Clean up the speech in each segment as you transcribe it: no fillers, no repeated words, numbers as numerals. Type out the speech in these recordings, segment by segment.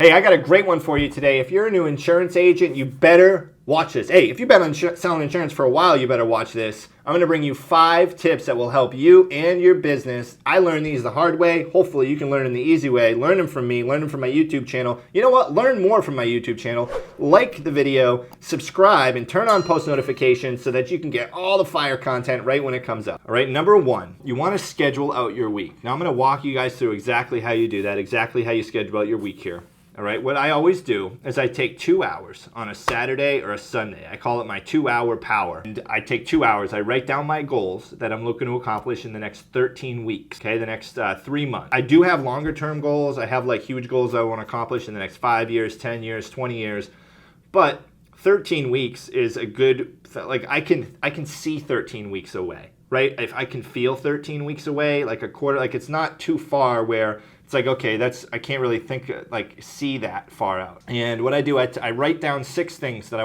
Hey, I got a great one for you today. If you're a new insurance agent, you better watch this. Hey, if you've been selling insurance for a while, you better watch this. I'm going to bring you 5 tips that will help you and your business. I learned these the hard way. Hopefully you can learn them the easy way. Learn them from me. Learn them from my YouTube channel. You know what? Learn more from my YouTube channel. Like the video, subscribe, and turn on post notifications so that you can get all the fire content right when it comes up. All right, number 1, you want to schedule out your week. Now I'm going to walk you guys through exactly how you do that, exactly how you schedule out your week here. All right, what I always do is I take 2 hours on a Saturday or a Sunday. I call it my 2-hour power. And I take 2 hours, I write down my goals that I'm looking to accomplish in the next 13 weeks, okay, the next 3 months. I do have longer term goals. I have like huge goals I want to accomplish in the next 5 years, 10 years, 20 years. But 13 weeks is a good, like I can see 13 weeks away, right? If I can feel 13 weeks away, like a quarter, like it's not too far where it's like, okay, I can't really see that far out. And what I do, I write down up to 6 things that I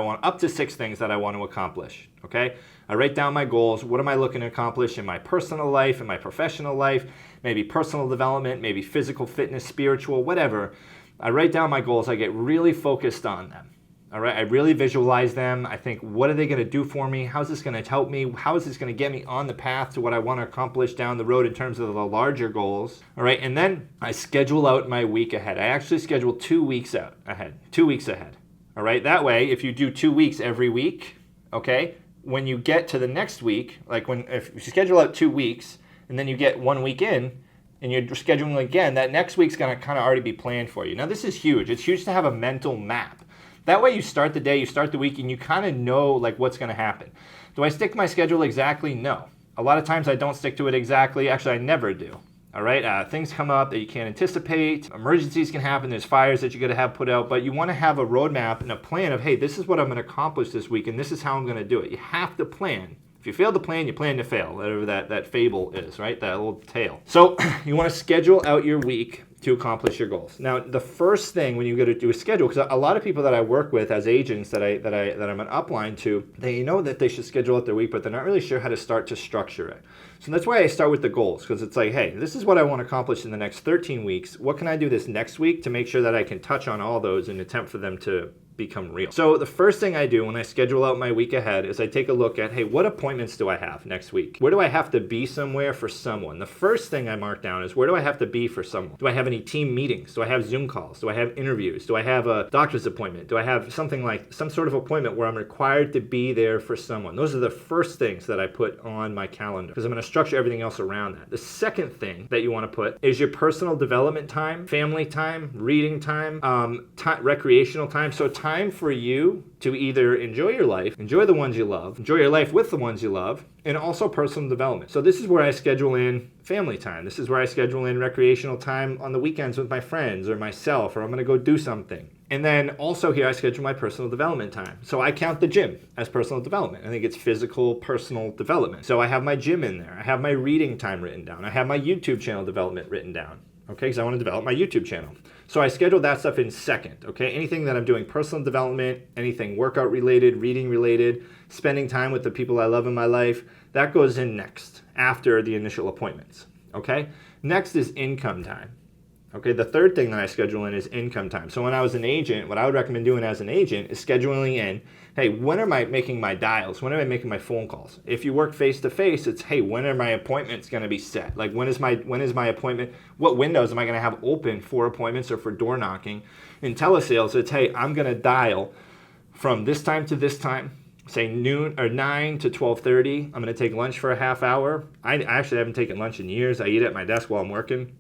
want to accomplish, okay? I write down my goals. What am I looking to accomplish in my personal life, in my professional life, maybe personal development, maybe physical fitness, spiritual, whatever. I write down my goals. I get really focused on them. All right, I really visualize them. I think, what are they going to do for me? How's this going to help me? How is this going to get me on the path to what I want to accomplish down the road in terms of the larger goals? All right, and then I schedule out my week ahead. I actually schedule 2 weeks ahead. 2 weeks ahead. All right, that way, if you do 2 weeks every week, okay, when you get to the next week, if you schedule out 2 weeks and then you get 1 week in, and you're scheduling again, that next week's going to kind of already be planned for you. Now, this is huge. It's huge to have a mental map. That way you start the day, you start the week, and you kind of know like what's going to happen. Do I stick to my schedule exactly? No. A lot of times I don't stick to it exactly. Actually, I never do. All right, things come up that you can't anticipate. Emergencies can happen. There's fires that you got to have put out. But you want to have a roadmap and a plan of, hey, this is what I'm going to accomplish this week, and this is how I'm going to do it. You have to plan. If you fail to plan, you plan to fail, whatever that fable is, right? That little tale. So you want to schedule out your week to accomplish your goals. Now, the first thing when you go to do a schedule, because a lot of people that I work with as agents that I'm an upline to, they know that they should schedule out their week, but they're not really sure how to start to structure it. So that's why I start with the goals, because it's like, hey, this is what I want to accomplish in the next 13 weeks. What can I do this next week to make sure that I can touch on all those and attempt for them to become real? So the first thing I do when I schedule out my week ahead is I take a look at, hey, what appointments do I have next week? Where do I have to be somewhere for someone? The first thing I mark down is, where do I have to be for someone? Do I have any team meetings? Do I have Zoom calls? Do I have interviews? Do I have a doctor's appointment? Do I have something like some sort of appointment where I'm required to be there for someone? Those are the first things that I put on my calendar, because I'm going to structure everything else around that. The second thing that you want to put is your personal development time, family time, reading time, recreational time. So time for you to either enjoy your life, enjoy the ones you love, enjoy your life with the ones you love, and also personal development. So this is where I schedule in family time. This is where I schedule in recreational time on the weekends with my friends or myself, or I'm going to go do something. And then also here I schedule my personal development time. So I count the gym as personal development. I think it's physical personal development. So I have my gym in there. I have my reading time written down. I have my YouTube channel development written down. Okay, because I want to develop my YouTube channel. So I schedule that stuff in second, okay? Anything that I'm doing personal development, anything workout related, reading related, spending time with the people I love in my life, that goes in next, after the initial appointments, okay? Next is income time. Okay, the third thing that I schedule in is income time. So when I was an agent, what I would recommend doing as an agent is scheduling in, hey, when am I making my dials? When am I making my phone calls? If you work face-to-face, it's, hey, when are my appointments going to be set? Like, when is my appointment? What windows am I going to have open for appointments or for door knocking? In telesales, it's, hey, I'm going to dial from this time to this time, say noon or 9 to 12:30. I'm going to take lunch for a half hour. I actually haven't taken lunch in years. I eat at my desk while I'm working.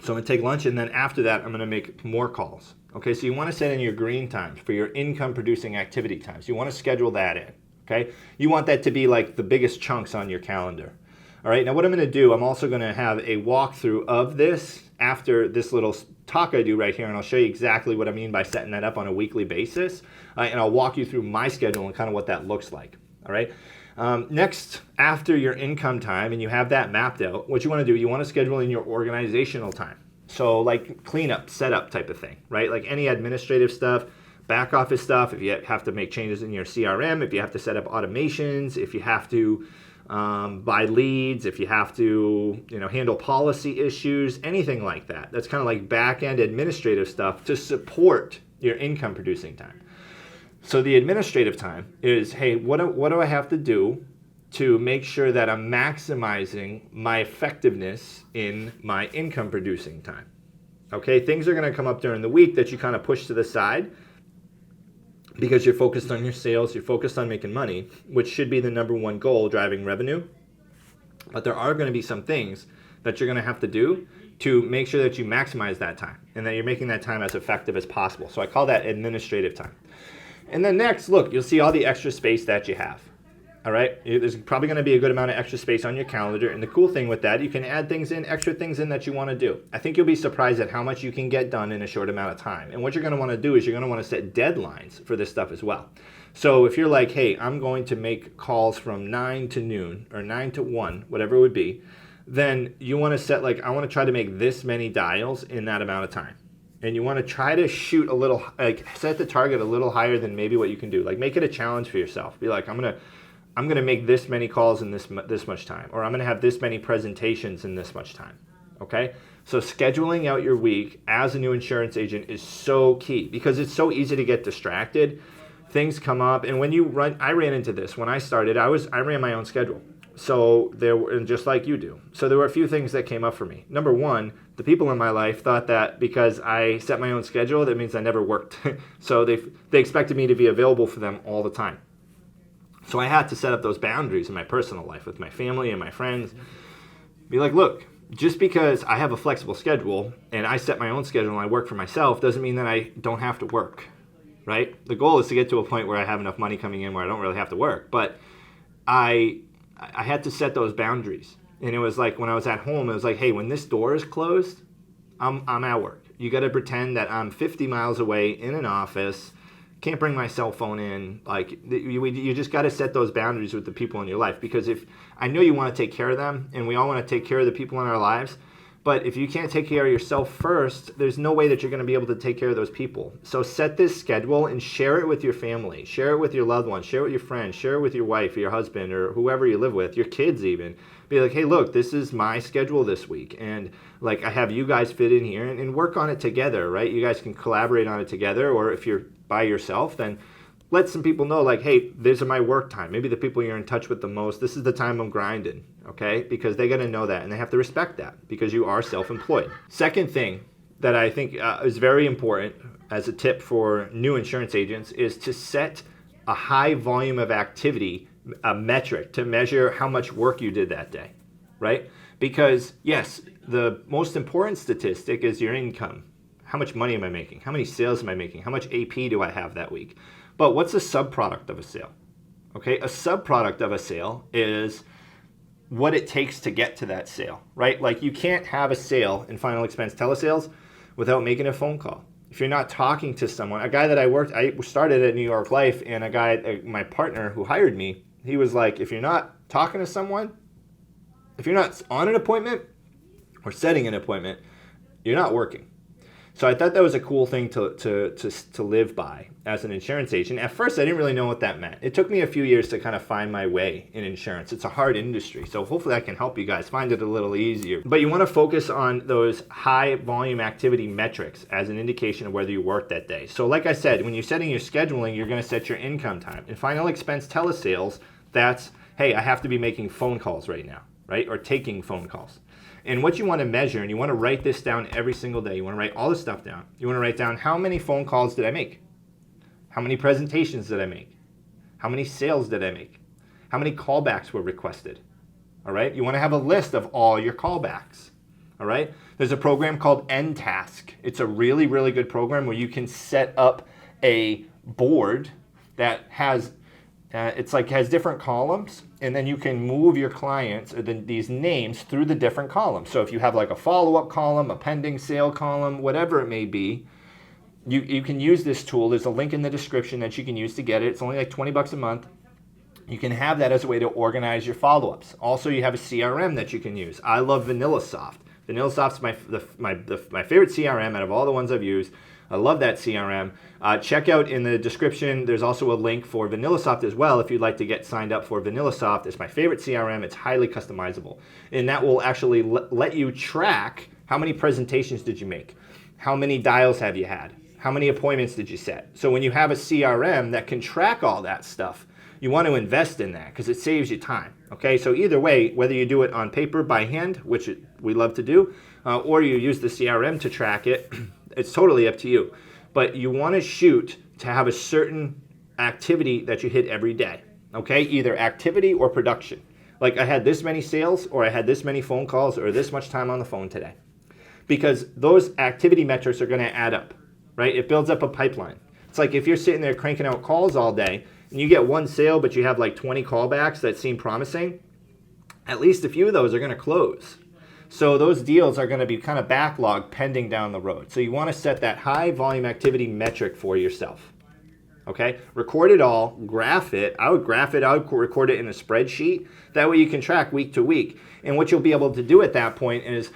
So I'm going to take lunch, and then after that, I'm going to make more calls. Okay, so you want to set in your green times for your income-producing activity times. You want to schedule that in, okay? You want that to be like the biggest chunks on your calendar. All right, now what I'm going to do, I'm also going to have a walkthrough of this after this little talk I do right here, and I'll show you exactly what I mean by setting that up on a weekly basis, and I'll walk you through my schedule and kind of what that looks like, all right? Next, after your income time and you have that mapped out, what you want to do, you want to schedule in your organizational time. So like cleanup, setup type of thing, right? Like any administrative stuff, back office stuff, if you have to make changes in your CRM, if you have to set up automations, if you have to buy leads, if you have to, handle policy issues, anything like that. That's kind of like back-end administrative stuff to support your income producing time. So the administrative time is, hey, what do I have to do to make sure that I'm maximizing my effectiveness in my income producing time? Okay, things are going to come up during the week that you kind of push to the side because you're focused on your sales, you're focused on making money, which should be the number one goal, driving revenue. But there are going to be some things that you're going to have to do to make sure that you maximize that time and that you're making that time as effective as possible. So I call that administrative time. And then next, look, you'll see all the extra space that you have. All right, there's probably going to be a good amount of extra space on your calendar. And the cool thing with that, you can add extra things in that you want to do. I think you'll be surprised at how much you can get done in a short amount of time. And what you're going to want to do is you're going to want to set deadlines for this stuff as well. So if you're like, hey, I'm going to make calls from 9 to noon or 9 to 1, whatever it would be, then you want to set I want to try to make this many dials in that amount of time. And you want to try to shoot a little, set the target a little higher than maybe what you can do. Make it a challenge for yourself. Be like, I'm going to make this many calls in this much time, or I'm going to have this many presentations in this much time, okay? So scheduling out your week as a new insurance agent is so key because it's so easy to get distracted. Things come up, and when you run, I ran into this. When I started, I ran my own schedule. So there were, and just like you do. So there were a few things that came up for me. Number one, the people in my life thought that because I set my own schedule, that means I never worked. So they expected me to be available for them all the time. So I had to set up those boundaries in my personal life with my family and my friends. Be like, look, just because I have a flexible schedule and I set my own schedule and I work for myself doesn't mean that I don't have to work, right? The goal is to get to a point where I have enough money coming in where I don't really have to work. But I had to set those boundaries. And it was like when I was at home, it was like, hey, when this door is closed, I'm at work. You got to pretend that I'm 50 miles away in an office. Can't bring my cell phone in. You just got to set those boundaries with the people in your life, because if I know you want to take care of them, and we all want to take care of the people in our lives, but if you can't take care of yourself first, there's no way that you're going to be able to take care of those people. So set this schedule and share it with your family, share it with your loved ones, share it with your friends, share it with your wife or your husband or whoever you live with, your kids even. Be like, hey, look, this is my schedule this week, and I have you guys fit in here and work on it together, right? You guys can collaborate on it together, or if you're by yourself, then let some people know, hey, these are my work time. Maybe the people you're in touch with the most, this is the time I'm grinding, okay? Because they got to know that, and they have to respect that because you are self-employed. Second thing that I think is very important as a tip for new insurance agents is to set a high volume of activity, a metric to measure how much work you did that day, right? Because yes, the most important statistic is your income. How much money am I making? How many sales am I making? How much AP do I have that week? But what's a subproduct of a sale? Okay, a subproduct of a sale is what it takes to get to that sale, right? You can't have a sale in final expense telesales without making a phone call. If you're not talking to someone, a guy that I started at New York Life, and a guy, my partner who hired me, he was like, if you're not talking to someone, if you're not on an appointment or setting an appointment, you're not working. So I thought that was a cool thing to live by as an insurance agent. At first, I didn't really know what that meant. It took me a few years to kind of find my way in insurance. It's a hard industry, so hopefully I can help you guys find it a little easier. But you want to focus on those high volume activity metrics as an indication of whether you worked that day. So like I said, when you're setting your scheduling, you're going to set your income time. In final expense telesales, that's, hey, I have to be making phone calls right now, right? Or taking phone calls. And what you want to measure, and you want to write this down every single day. You want to write all this stuff down. You want to write down how many phone calls did I make? How many presentations did I make? How many sales did I make? How many callbacks were requested? All right? You want to have a list of all your callbacks. All right? There's a program called NTask. It's a really, really good program where you can set up a board that has has different columns, and then you can move your clients or these names through the different columns. So if you have a follow-up column, a pending sale column, whatever it may be, you can use this tool. There's a link in the description that you can use to get it. It's only $20 a month. You can have that as a way to organize your follow-ups. Also, you have a CRM that you can use. I love VanillaSoft. VanillaSoft's my favorite CRM out of all the ones I've used. I love that CRM. Check out in the description, there's also a link for VanillaSoft as well if you'd like to get signed up for VanillaSoft. It's my favorite CRM. It's highly customizable. And that will actually let you track how many presentations did you make? How many dials have you had? How many appointments did you set? So when you have a CRM that can track all that stuff, you want to invest in that because it saves you time. Okay, so either way, whether you do it on paper by hand, which we love to do, or you use the CRM to track it, it's totally up to you. But you want to shoot to have a certain activity that you hit every day. Okay, either activity or production. Like I had this many sales, or I had this many phone calls, or this much time on the phone today. Because those activity metrics are going to add up, right? It builds up a pipeline. It's like if you're sitting there cranking out calls all day and you get one sale, but you have like 20 callbacks that seem promising, at least a few of those are going to close. So those deals are going to be kind of backlogged pending down the road. So you want to set that high volume activity metric for yourself. Okay, record it all, graph it. I would graph it, I would record it in a spreadsheet. That way you can track week to week. And what you'll be able to do at that point is,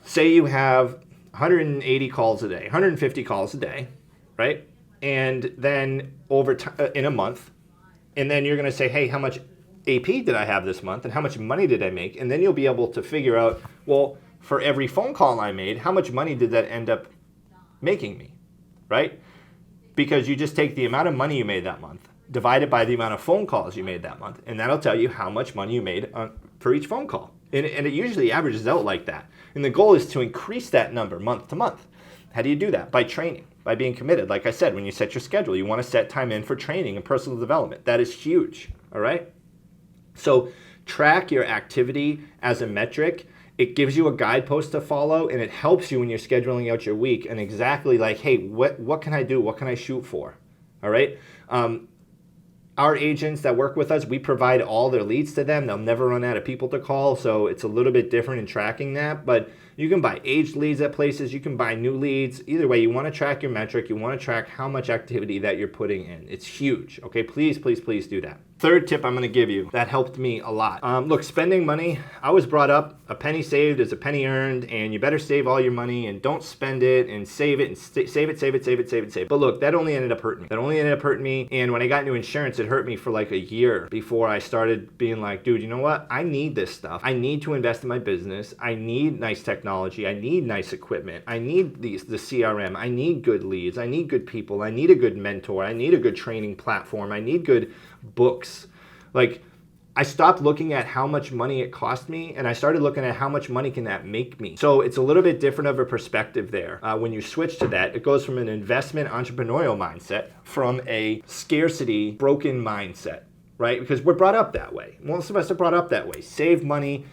say you have 180 calls a day, 150 calls a day, right? And then over in a month, and then you're going to say, hey, how much AP did I have this month and how much money did I make? And then you'll be able to figure out, well, for every phone call I made, how much money did that end up making me, right? Because you just take the amount of money you made that month, divide it by the amount of phone calls you made that month, and that'll tell you how much money you made for each phone call. And it usually averages out like that. And the goal is to increase that number month to month. How do you do that? By training, by being committed. Like I said, when you set your schedule, you want to set time in for training and personal development. That is huge, all right? So track your activity as a metric. It gives you a guidepost to follow, and it helps you when you're scheduling out your week and exactly like, hey, what can I do? What can I shoot for? All right? Our agents that work with us, we provide all their leads to them. They'll never run out of people to call, so it's a little bit different in tracking that. But you can buy aged leads at places. You can buy new leads. Either way, you want to track your metric. You want to track how much activity that you're putting in. It's huge. Okay, please, please, please do that. Third tip I'm going to give you that helped me a lot. Look, spending money, I was brought up, a penny saved is a penny earned, and you better save all your money and don't spend it and save it and save it. But look, that only ended up hurting me. And when I got into insurance, it hurt me for like a year before I started being like, dude, you know what? I need this stuff. I need to invest in my business. I need nice technology. I need nice equipment. I need the CRM. I need good leads. I need good people. I need a good mentor. I need a good training platform. I need good books. Like, I stopped looking at how much money it cost me, and I started looking at how much money can that make me. So it's a little bit different of a perspective there. When you switch to that, it goes from an investment entrepreneurial mindset from a scarcity broken mindset, right? Because we're brought up that way. Most of us are brought up that way. Save money,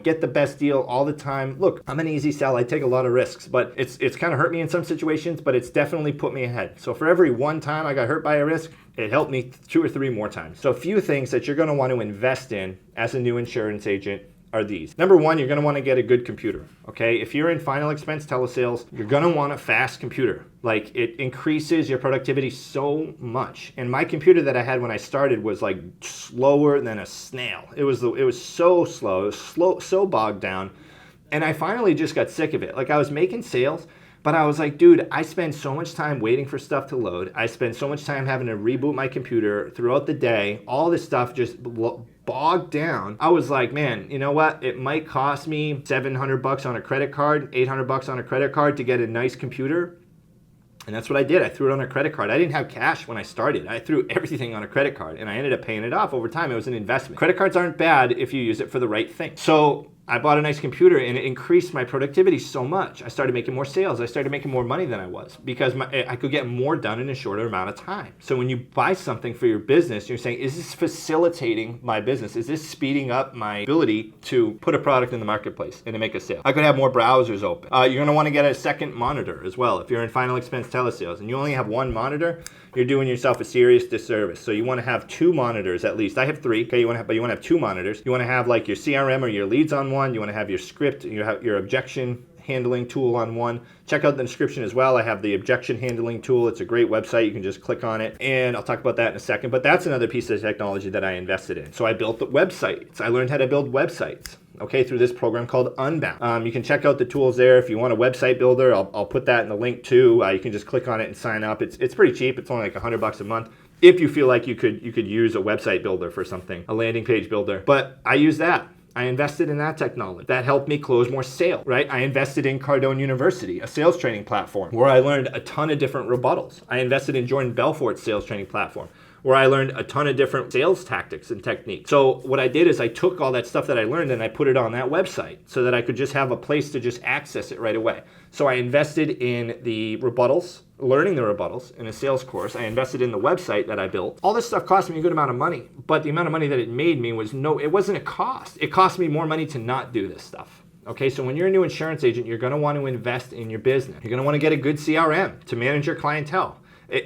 get the best deal all the time. Look, I'm an easy sell. I take a lot of risks, but it's kind of hurt me in some situations, but it's definitely put me ahead. So for every one time I got hurt by a risk, it helped me 2 or 3 more times. So a few things that you're going to want to invest in as a new insurance agent are these. Number one, you're going to want to get a good computer, okay? If you're in final expense telesales, you're going to want a fast computer. Like, it increases your productivity so much. And my computer that I had when I started was like slower than a snail. It was so slow. It was so bogged down. And I finally just got sick of it. Like, I was making sales, but I was like, dude, I spend so much time waiting for stuff to load. I spend so much time having to reboot my computer throughout the day. All this stuff just bogged down. I was like, man, you know what? It might cost me $700 on a credit card, $800 on a credit card to get a nice computer. And that's what I did. I threw it on a credit card. I didn't have cash when I started. I threw everything on a credit card, and I ended up paying it off over time. It was an investment. Credit cards aren't bad if you use it for the right thing. So I bought a nice computer, and it increased my productivity so much. I started making more sales. I started making more money than I was because I could get more done in a shorter amount of time. So when you buy something for your business, you're saying, is this facilitating my business? Is this speeding up my ability to put a product in the marketplace and to make a sale? I could have more browsers open. You're going to want to get a second monitor as well. If you're in final expense telesales and you only have one monitor, you're doing yourself a serious disservice. So you want to have 2 monitors at least. I have 3, okay? But you want to have 2 monitors. You want to have like your CRM or your leads on one. You want to have your script, your objection handling tool on one. Check out the description as well. I have the objection handling tool. It's a great website. You can just click on it, and I'll talk about that in a second. But that's another piece of technology that I invested in. So I built the websites. I learned how to build websites. okay, through this program called Unbound. You can check out the tools there. If you want a website builder, I'll put that in the link too. You can just click on it and sign up. It's pretty cheap. It's only like $100 a month. If you feel like you could use a website builder for something, a landing page builder. But I use that. I invested in that technology. That helped me close more sales, right? I invested in Cardone University, a sales training platform where I learned a ton of different rebuttals. I invested in Jordan Belfort's sales training platform where I learned a ton of different sales tactics and techniques. So what I did is I took all that stuff that I learned and I put it on that website so that I could just have a place to just access it right away. So I invested in the rebuttals, learning the rebuttals in a sales course. I invested in the website that I built. All this stuff cost me a good amount of money, but the amount of money that it made me was it wasn't a cost. It cost me more money to not do this stuff. Okay, so when you're a new insurance agent, you're gonna want to invest in your business. You're gonna want to get a good CRM to manage your clientele.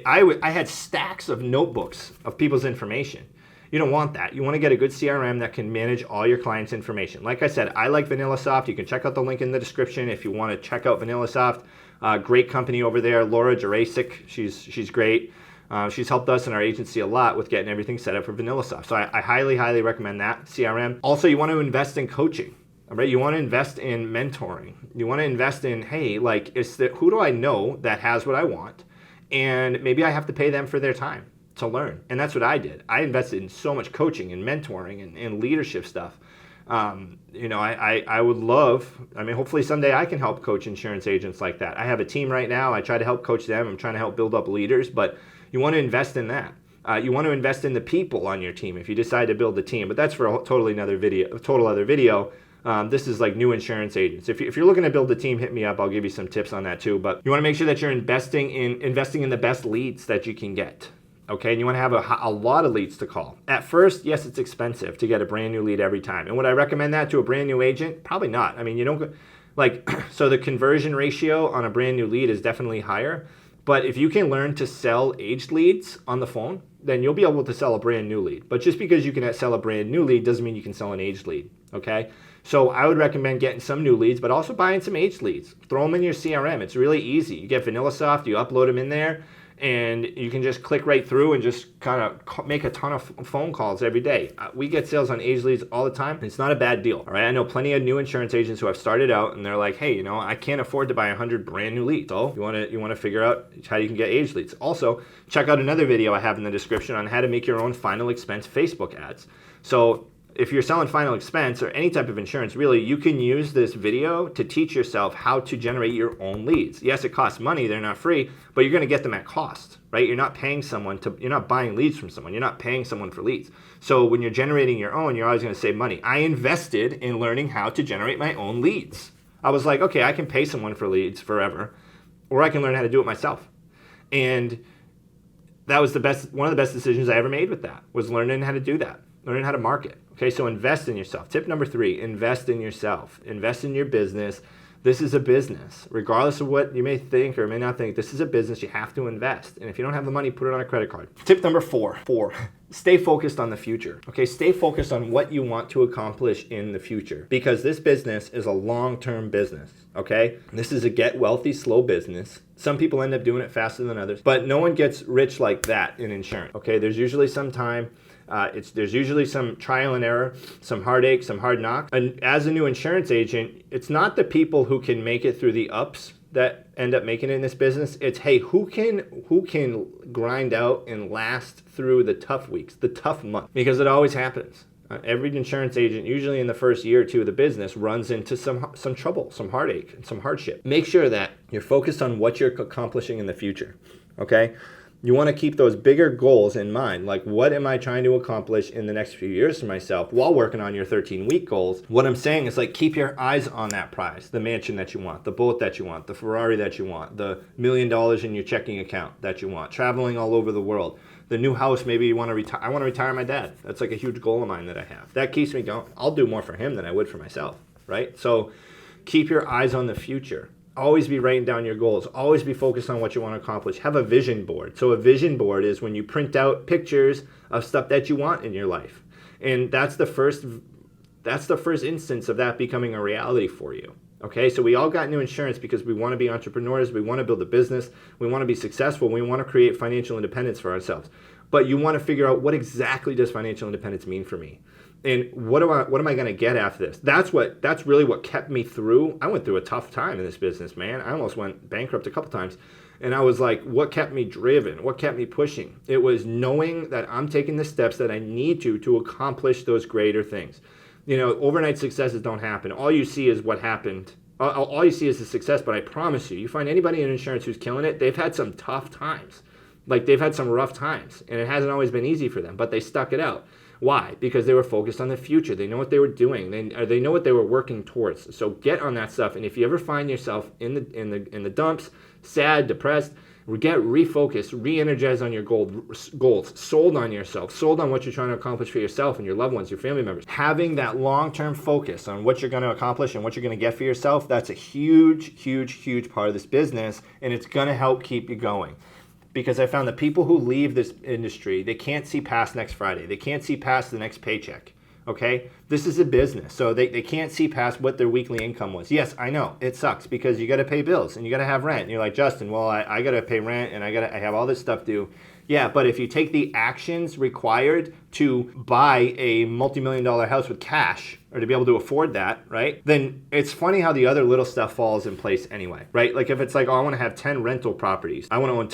I had stacks of notebooks of people's information. You don't want that. You want to get a good CRM that can manage all your clients' information. Like I said, I like VanillaSoft. You can check out the link in the description if you want to check out VanillaSoft. Great company over there, Laura Jurasic. She's great. She's helped us in our agency a lot with getting everything set up for VanillaSoft. So I highly, highly recommend that CRM. Also, you want to invest in coaching. All right, you want to invest in mentoring. You want to invest in, hey, like, who do I know that has what I want? And maybe I have to pay them for their time to learn. And that's what I did. I invested in so much coaching and mentoring and leadership stuff. I would love, hopefully someday I can help coach insurance agents like that. I have a team right now. I try to help coach them. I'm trying to help build up leaders, but you want to invest in that. You want to invest in the people on your team if you decide to build a team, but that's for a total other video. This is like new insurance agents. If you're looking to build a team, hit me up. I'll give you some tips on that too. But you want to make sure that you're investing in the best leads that you can get. Okay, and you want to have a lot of leads to call. At first, yes, it's expensive to get a brand new lead every time. And would I recommend that to a brand new agent? Probably not. I mean, you don't so the conversion ratio on a brand new lead is definitely higher. But if you can learn to sell aged leads on the phone, then you'll be able to sell a brand new lead. But just because you can sell a brand new lead doesn't mean you can sell an aged lead. Okay, so I would recommend getting some new leads, but also buying some aged leads. Throw them in your CRM. It's really easy. You get VanillaSoft, you upload them in there, and you can just click right through and just kind of make a ton of phone calls every day. We get sales on aged leads all the time. It's not a bad deal. All right, I know plenty of new insurance agents who have started out and they're like, hey, I can't afford to buy 100 brand new leads. So you want to figure out how you can get aged leads. Also, check out another video I have in the description on how to make your own final expense Facebook ads. So if you're selling final expense or any type of insurance, really, you can use this video to teach yourself how to generate your own leads. Yes, it costs money. They're not free, but you're going to get them at cost, right? You're not paying you're not buying leads from someone. You're not paying someone for leads. So when you're generating your own, you're always going to save money. I invested in learning how to generate my own leads. I was like, okay, I can pay someone for leads forever, or I can learn how to do it myself. And that was one of the best decisions I ever made with that, was learning how to do that, learning how to market. Okay, so invest in yourself. Tip number 3, invest in yourself. Invest in your business. This is a business. Regardless of what you may think or may not think, this is a business. You have to invest. And if you don't have the money, put it on a credit card. Tip number 4, stay focused on the future. Okay, stay focused on what you want to accomplish in the future, because this business is a long-term business, okay? This is a get wealthy, slow business. Some people end up doing it faster than others, but no one gets rich like that in insurance, okay? There's usually some time. There's usually some trial and error, some heartache, some hard knocks. And as a new insurance agent, it's not the people who can make it through the ups that end up making it in this business. It's, hey, who can grind out and last through the tough weeks, the tough months, because it always happens. Every insurance agent, usually in the first year or two of the business, runs into some trouble, some heartache, and some hardship. Make sure that you're focused on what you're accomplishing in the future, okay? You want to keep those bigger goals in mind, like what am I trying to accomplish in the next few years for myself while working on your 13-week goals. What I'm saying is, like, keep your eyes on that prize, the mansion that you want, the boat that you want, the Ferrari that you want, the $1 million in your checking account that you want, traveling all over the world, the new house maybe you want to retire. I want to retire my dad. That's like a huge goal of mine that I have. That keeps me going. I'll do more for him than I would for myself, right? So keep your eyes on the future. Always be writing down your goals. Always be focused on what you want to accomplish. Have a vision board. So a vision board is when you print out pictures of stuff that you want in your life. And that's the first instance of that becoming a reality for you. Okay, so we all got new insurance because we want to be entrepreneurs, we want to build a business, we want to be successful, we want to create financial independence for ourselves. But you want to figure out, what exactly does financial independence mean for me? And what am I going to get after this? That's really what kept me through. I went through a tough time in this business, man. I almost went bankrupt a couple times. And I was like, what kept me driven? What kept me pushing? It was knowing that I'm taking the steps that I need to accomplish those greater things. Overnight successes don't happen. All you see is what happened. All you see is the success, but I promise you find anybody in insurance who's killing it, they've had some tough times. Like they've had some rough times, and it hasn't always been easy for them, but they stuck it out. Why? Because they were focused on the future. They know what they were doing. They know what they were working towards. So get on that stuff. And if you ever find yourself in the dumps, sad, depressed, get refocused, re-energized on your goals, sold on yourself, sold on what you're trying to accomplish for yourself and your loved ones, your family members. Having that long-term focus on what you're going to accomplish and what you're going to get for yourself, that's a huge, huge, huge part of this business, and it's going to help keep you going. Because I found that people who leave this industry, they can't see past next Friday. They can't see past the next paycheck, okay? This is a business, so they can't see past what their weekly income was. Yes, I know, it sucks because you got to pay bills and you got to have rent. And you're like, Justin, well, I got to pay rent and I have all this stuff due. Yeah, but if you take the actions required to buy a multi-million-dollar house with cash, or to be able to afford that, right? Then it's funny how the other little stuff falls in place anyway, right? Like if it's like, oh, I want to have 10 rental properties. I want to own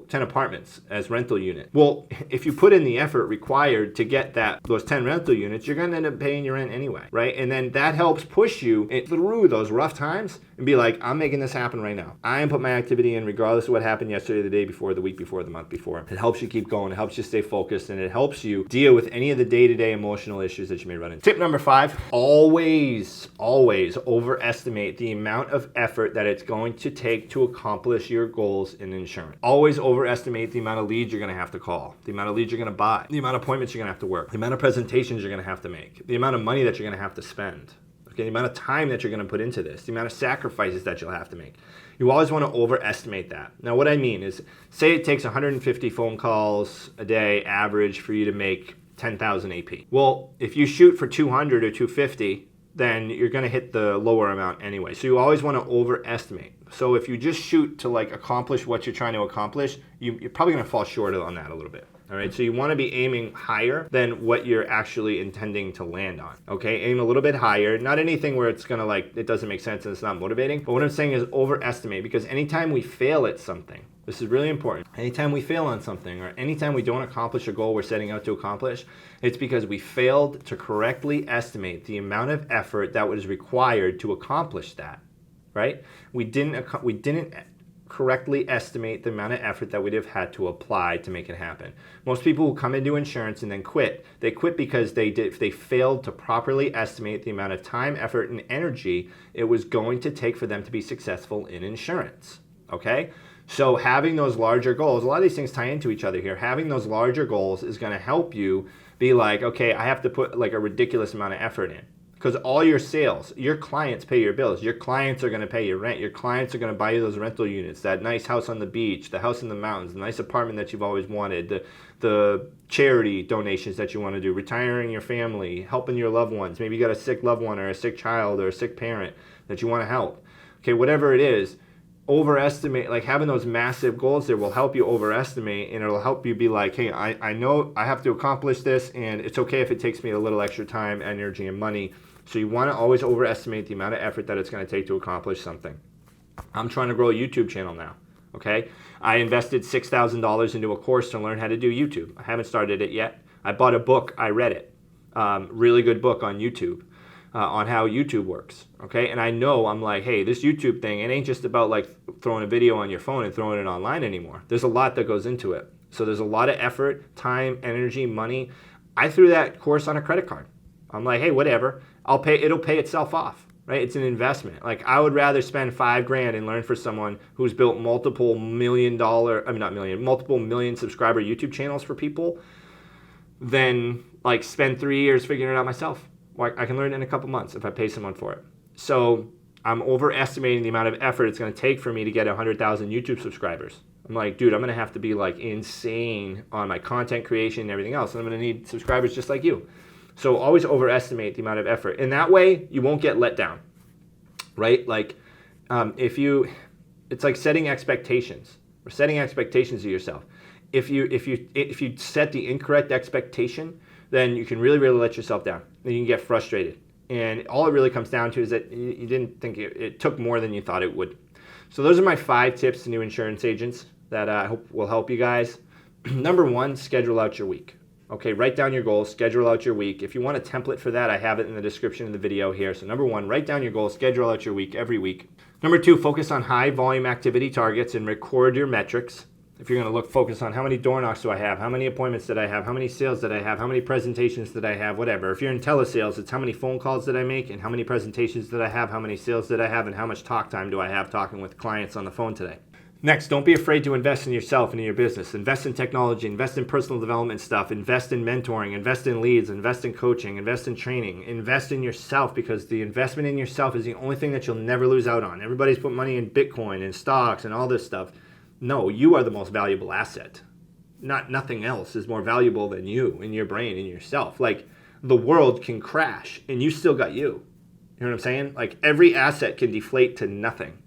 10 apartments as rental unit. Well, if you put in the effort required to get those 10 rental units, you're going to end up paying your rent anyway, right? And then that helps push you through those rough times and be like, I'm making this happen right now. I am putting my activity in regardless of what happened yesterday, the day before, the week before, the month before. It helps you keep going. It helps you stay focused, and it helps you deal with any of the day-to-day emotional issues that you may run into. Tip number 5, always overestimate the amount of effort that it's going to take to accomplish your goals in insurance. Always overestimate the amount of leads you're going to have to call, the amount of leads you're going to buy, the amount of appointments you're going to have to work, the amount of presentations you're going to have to make, the amount of money that you're going to have to spend, okay, the amount of time that you're going to put into this, the amount of sacrifices that you'll have to make. You always want to overestimate that. Now, what I mean is, say it takes 150 phone calls a day average for you to make 10,000 AP. Well, if you shoot for 200 or 250, then you're going to hit the lower amount anyway. So you always want to overestimate. So if you just shoot to accomplish what you're trying to accomplish, you're probably going to fall short on that a little bit. All right, so you want to be aiming higher than what you're actually intending to land on. Okay, aim a little bit higher. Not anything where it's going to it doesn't make sense and it's not motivating. But what I'm saying is overestimate, because anytime we fail at something, this is really important. Anytime we fail on something, or anytime we don't accomplish a goal we're setting out to accomplish, it's because we failed to correctly estimate the amount of effort that was required to accomplish that, right? We didn't correctly estimate the amount of effort that we'd have had to apply to make it happen. Most people who come into insurance and then quit, they quit because they failed to properly estimate the amount of time, effort, and energy it was going to take for them to be successful in insurance, okay? So having those larger goals, a lot of these things tie into each other here. Having those larger goals is going to help you be like, okay, I have to put a ridiculous amount of effort in. Because all your sales, your clients pay your bills. Your clients are going to pay your rent. Your clients are going to buy you those rental units, that nice house on the beach, the house in the mountains, the nice apartment that you've always wanted, the charity donations that you want to do, retiring your family, helping your loved ones. Maybe you got a sick loved one or a sick child or a sick parent that you want to help. Okay, whatever it is, overestimate, having those massive goals there will help you overestimate, and it'll help you be like, hey, I know I have to accomplish this, and it's okay if it takes me a little extra time, energy, and money. So you want to always overestimate the amount of effort that it's going to take to accomplish something. I'm trying to grow a YouTube channel now, okay? I invested $6,000 into a course to learn how to do YouTube. I haven't started it yet. I bought a book. I read it. Really good book on YouTube. On how YouTube works, okay? And I know, I'm like, hey, this YouTube thing, it ain't just about throwing a video on your phone and throwing it online anymore. There's a lot that goes into it. So there's a lot of effort, time, energy, money. I threw that course on a credit card. I'm like, hey, whatever, it'll pay itself off, right? It's an investment. I would rather spend $5,000 and learn for someone who's built multiple million subscriber YouTube channels for people than spend 3 years figuring it out myself. I can learn it in a couple months if I pay someone for it. So I'm overestimating the amount of effort it's going to take for me to get 100,000 YouTube subscribers. I'm like, dude, I'm going to have to be insane on my content creation and everything else. And I'm going to need subscribers just like you. So always overestimate the amount of effort. And that way you won't get let down, right? It's like setting expectations or setting expectations of yourself. If you set the incorrect expectation, then you can really, really let yourself down. Then you can get frustrated. And all it really comes down to is that you didn't think it took more than you thought it would. So those are my 5 tips to new insurance agents that I hope will help you guys. Number 1, schedule out your week. Okay, write down your goals, schedule out your week. If you want a template for that, I have it in the description of the video here. So number 1, write down your goals, schedule out your week every week. Number 2, focus on high volume activity targets and record your metrics. If you're going to focus on how many door knocks do I have, how many appointments did I have, how many sales did I have, how many presentations did I have, whatever. If you're in telesales, it's how many phone calls did I make and how many presentations did I have, how many sales did I have, and how much talk time do I have talking with clients on the phone today. Next, don't be afraid to invest in yourself and in your business. Invest in technology, invest in personal development stuff, invest in mentoring, invest in leads, invest in coaching, invest in training, invest in yourself, because the investment in yourself is the only thing that you'll never lose out on. Everybody's put money in Bitcoin and stocks and all this stuff. No, you are the most valuable asset. Nothing else is more valuable than you and your brain and yourself. Like, the world can crash and you still got you. You know what I'm saying? Like, every asset can deflate to nothing,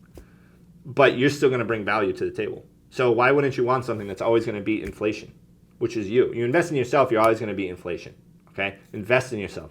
but you're still going to bring value to the table. So why wouldn't you want something that's always going to beat inflation, which is you? You invest in yourself, you're always going to beat inflation. Okay? Invest in yourself.